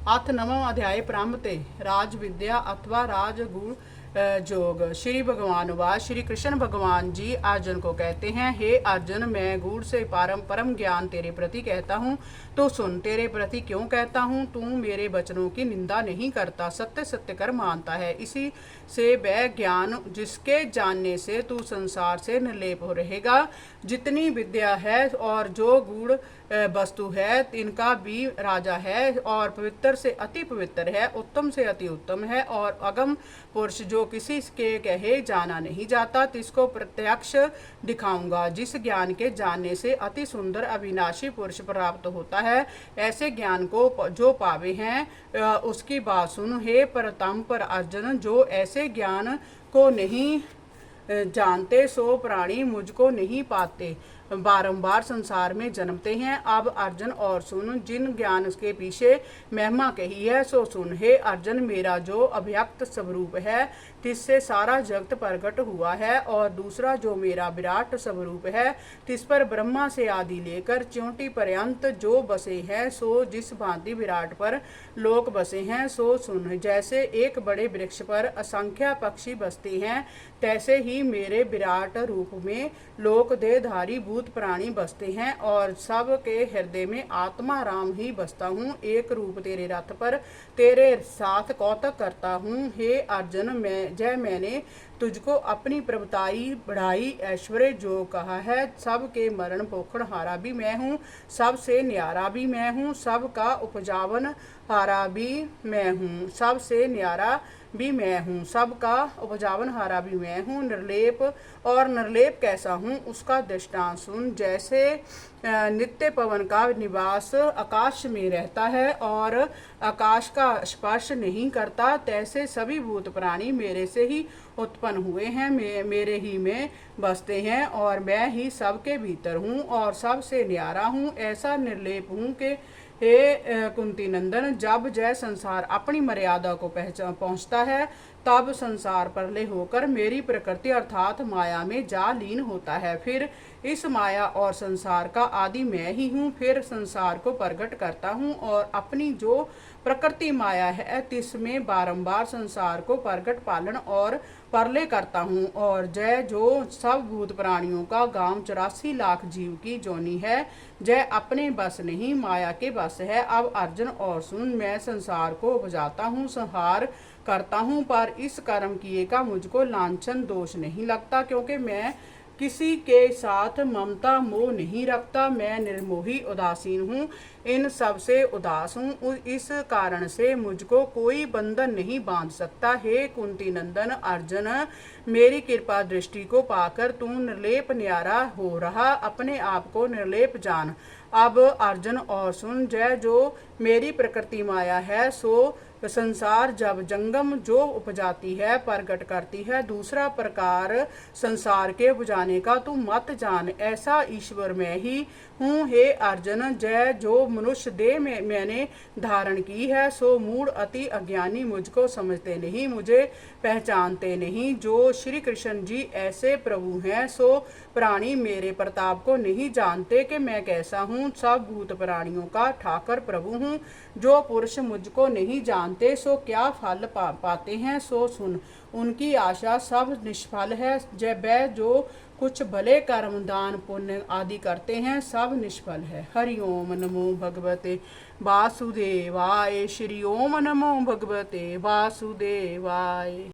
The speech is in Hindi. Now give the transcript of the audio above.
अथ नवम अध्याय प्रारंभते राज विद्या अथवा राजगुण जोग। श्री भगवान व श्री कृष्ण भगवान जी अर्जुन को कहते हैं, हे अर्जुन, मैं गूढ़ से परम ज्ञान तेरे प्रति कहता हूँ, तो सुन। तेरे प्रति क्यों कहता हूँ? तू मेरे वचनों की निंदा नहीं करता, सत्य सत्य कर मानता है। इसी से वह ज्ञान जिसके जानने से तू संसार से निर्लेप हो रहेगा। जितनी विद्या है और जो गूढ़ वस्तु है, इनका भी राजा है और पवित्र से अति पवित्र है, उत्तम से अति उत्तम है और अगम पुरुष जो किसी के कहे जाना नहीं जाता, तिसको प्रत्यक्ष दिखाऊंगा। जिस ज्ञान के जानने से अति सुंदर अविनाशी पुरुष प्राप्त होता है, ऐसे ज्ञान को जो पावे हैं उसकी बात सुन। हे परतम अर्जुन, जो ऐसे ज्ञान को नहीं जानते सो प्राणी मुझको नहीं पाते, बारंबार संसार में जन्मते हैं। अब अर्जुन और सुन, जिन ज्ञान के पीछे महिमा कही है सो सुन। हे अर्जुन, मेरा जो अव्यक्त स्वरूप है तिससे सारा जगत प्रकट हुआ है, और दूसरा जो मेरा विराट स्वरूप है तिस पर ब्रह्मा से आदि लेकर च्योंटी पर्यंत जो बसे हैं, सो जिस भांति विराट पर लोक बसे हैं सो सुन। जैसे एक बड़े वृक्ष पर असंख्य पक्षी बसते हैं, तैसे ही मेरे विराट रूप में लोक देहधारी भूत प्राणी बसते हैं, और सब के हृदय में आत्मा राम ही बसता हूँ। एक रूप तेरे रथ पर तेरे साथ कौतक करता हूँ। हे अर्जुन, मैंने तुझको अपनी प्रभुताई बढ़ाई ऐश्वर्य जो कहा है, सब के मरण पोखण हारा भी मैं हूँ, सबसे न्यारा भी मैं हूँ, सबका उपजावन हारा भी मैं हूँ, सबसे न्यारा भी मैं हूँ, सबका उपजावन हारा भी मैं हूँ। निर्लेप और निर्लेप कैसा हूँ उसका दृष्टांत सुन। जैसे नित्य पवन का निवास आकाश में रहता है और आकाश का स्पर्श नहीं करता, तैसे सभी भूत प्राणी मेरे से ही उत्पन्न हुए हैं, मेरे ही में बसते हैं, और मैं ही सबके भीतर हूँ और सबसे न्यारा हूँ। ऐसा निर्लेप हूँ कि हे कुंती नंदन, जब जय संसार अपनी मर्यादा को पहुँचता है, तब संसार प्रलय होकर मेरी प्रकृति अर्थात माया में जा लीन होता है। फिर इस माया और संसार का आदि मैं ही हूँ। फिर संसार को प्रकट करता हूँ और अपनी जो प्रकृति माया है तिसमें बारंबार संसार को प्रकट पालन और प्रलय करता हूँ। और जय जो सब भूत प्राणियों का गांव 84 लाख जीव की जोनी है, जय अपने बस नहीं माया के बस है। अब अर्जुन और सुन, मैं संसार को उपजाता हूँ, संहार करता हूँ, पर इस कर्म किए का मुझको लांछन दोष नहीं लगता, क्योंकि मैं किसी के साथ ममता मोह नहीं रखता। मैं निर्मोही उदासीन हूँ, इन सब से उदास हूँ, इस कारण से मुझको कोई बंधन नहीं बांध सकता। हे कुंती नंदन अर्जुन, मेरी कृपा दृष्टि को पाकर तू निर्लेप न्यारा हो रहा, अपने आप को निर्लेप जान। अब अर्जुन और सुन, जय जो मेरी प्रकृति माया है सो संसार जब जंगम जो उपजाती है प्रकट करती है, दूसरा प्रकार संसार के उपजाने का तू मत जान, ऐसा ईश्वर मैं ही हूँ। हे अर्जुन, जय जो मनुष्य देह में मैंने धारण की है, सो मूढ़ अति अज्ञानी मुझको समझते नहीं, मुझे पहचानते नहीं। जो श्री कृष्ण जी ऐसे प्रभु हैं, सो प्राणी मेरे प्रताप को नहीं जानते कि मैं कैसा हूँ। सब भूत प्राणियों का ठाकर प्रभु हूँ। जो पुरुष मुझको नहीं जानते सो क्या फल पाते हैं सो सुन। उनकी आशा सब निष्फल है। जब वह जो कुछ भले कर्म दान पुण्य आदि करते हैं सब निष्फल है। हरि ओम नमो भगवते वासुदेवाय। श्री ओम नमो भगवते वासुदेवाय।